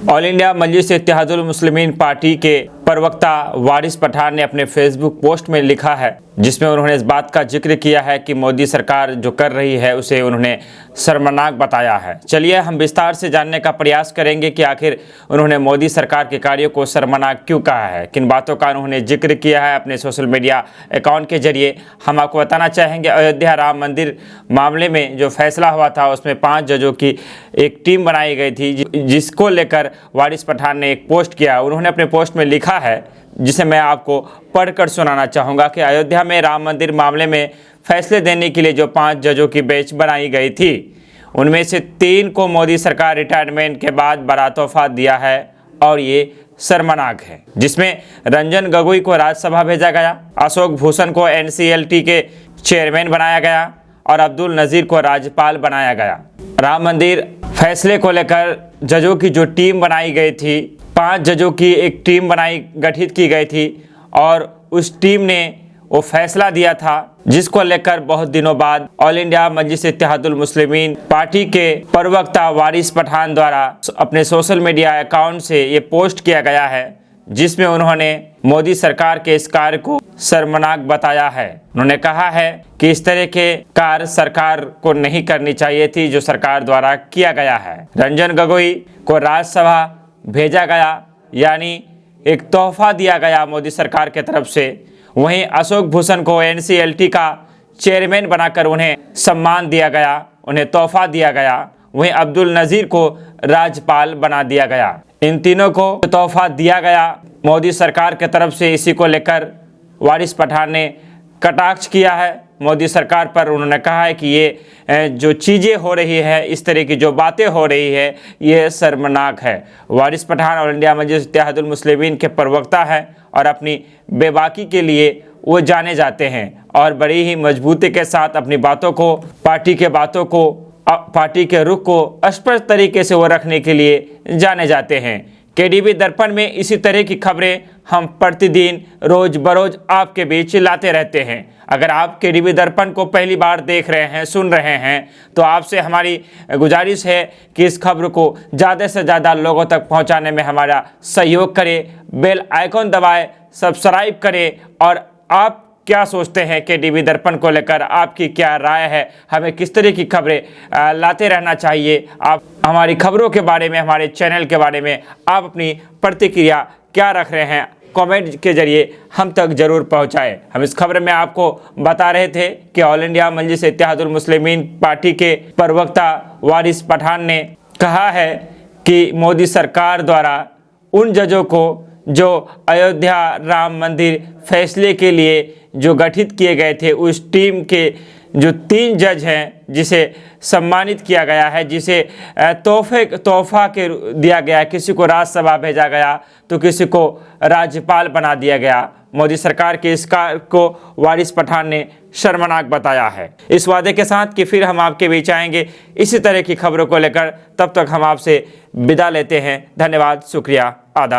All India मजलिस Ittehadul Muslimeen party के प्रवक्ता वारिस पठान ने अपने फेसबुक पोस्ट में लिखा है, जिसमें उन्होंने इस बात का जिक्र किया है कि मोदी सरकार जो कर रही है उसे उन्होंने शर्मनाक बताया है। चलिए हम विस्तार से जानने का प्रयास करेंगे कि आखिर उन्होंने मोदी सरकार के कार्यों को शर्मनाक क्यों कहा है, किन बातों का उन्होंने जिक्र किया है अपने सोशल मीडिया अकाउंट के जरिए। हम आपको बताना चाहेंगे, अयोध्या राम मंदिर मामले में जो फैसला हुआ था उसमें 5 जजों की एक टीम बनाई गई थी, जिसको लेकर वारिस पठान ने एक पोस्ट किया। उन्होंने अपने पोस्ट में लिखा है, जिसे मैं आपको पढ़कर सुनाना चाहूँगा कि अयोध्या में राम मंदिर मामले में फैसले देने के लिए जो 5 जजों की बेंच बनाई गई थी, उनमें से 3 को मोदी सरकार रिटायरमेंट के बाद बड़ा तोहफा दिया है और ये शर्मनाक है। जिसमें रंजन गोगोई को राज्यसभा भेजा गया, अशोक भूषण को NCLT के चेयरमैन बनाया गया और अब्दुल नज़ीर को राज्यपाल बनाया गया। राम मंदिर फैसले को लेकर जजों की जो टीम बनाई गई थी, 5 जजों की एक टीम गठित की गई थी और उस टीम ने वो फैसला दिया था, जिसको लेकर बहुत दिनों बाद ऑल इंडिया मजलिस इत्तेहादुल मुस्लिमीन पार्टी के प्रवक्ता वारिस पठान द्वारा अपने सोशल मीडिया अकाउंट से ये पोस्ट किया गया है, जिसमें उन्होंने मोदी सरकार के इस कार्य को शर्मनाक बताया है। उन्होंने कहा है कि इस तरह के कार्य सरकार को नहीं करनी चाहिए थी जो सरकार द्वारा किया गया है। रंजन गोगोई को राज्यसभा भेजा गया, यानी एक तोहफा दिया गया मोदी सरकार की तरफ से। वहीं अशोक भूषण को NCLT का चेयरमैन बनाकर उन्हें सम्मान दिया गया, उन्हें तोहफा दिया गया। वहीं अब्दुल नज़ीर को राज्यपाल बना दिया गया। इन तीनों को तोहफा दिया गया मोदी सरकार की तरफ से। इसी को लेकर वारिस पठान ने कटाक्ष किया है मोदी सरकार पर। उन्होंने कहा है कि ये जो चीज़ें हो रही है, इस तरह की जो बातें हो रही है, ये शर्मनाक है। वारिस पठान ऑल इंडिया मजलिस इत्तेहादुल मुस्लिमीन के प्रवक्ता हैं और अपनी बेबाकी के लिए वो जाने जाते हैं और बड़ी ही मजबूती के साथ अपनी बातों को, पार्टी के रुख को स्पष्ट तरीके से वो रखने के लिए जाने जाते हैं। KDB दर्पण में इसी तरह की खबरें हम प्रतिदिन रोज बरोज आपके बीच लाते रहते हैं। अगर आप KDB दर्पण को पहली बार देख रहे हैं, सुन रहे हैं, तो आपसे हमारी गुजारिश है कि इस खबर को ज़्यादा से ज़्यादा लोगों तक पहुंचाने में हमारा सहयोग करें, बेल आइकॉन दबाएं, सब्सक्राइब करें। और आप क्या सोचते हैं KDB दर्पण को लेकर, आपकी क्या राय है, हमें किस तरह की खबरें लाते रहना चाहिए, आप हमारी खबरों के बारे में, हमारे चैनल के बारे में आप अपनी प्रतिक्रिया क्या रख रहे हैं, कमेंट के जरिए हम तक ज़रूर पहुंचाएं। हम इस खबर में आपको बता रहे थे कि ऑल इंडिया मजलिस इत्तेहादुल मुस्लिमीन पार्टी के प्रवक्ता वारिस पठान ने कहा है कि मोदी सरकार द्वारा उन जजों को जो अयोध्या राम मंदिर फैसले के लिए जो गठित किए गए थे, उस टीम के जो 3 जज हैं, जिसे सम्मानित किया गया है, जिसे तोहफा के दिया गया, किसी को राज्यसभा भेजा गया तो किसी को राज्यपाल बना दिया गया। मोदी सरकार के इस कार्य को वारिस पठान ने शर्मनाक बताया है। इस वादे के साथ कि फिर हम आपके बीच आएंगे इसी तरह की खबरों को लेकर। तब तक हम आपसे विदा लेते हैं। धन्यवाद, शुक्रिया, आदाब।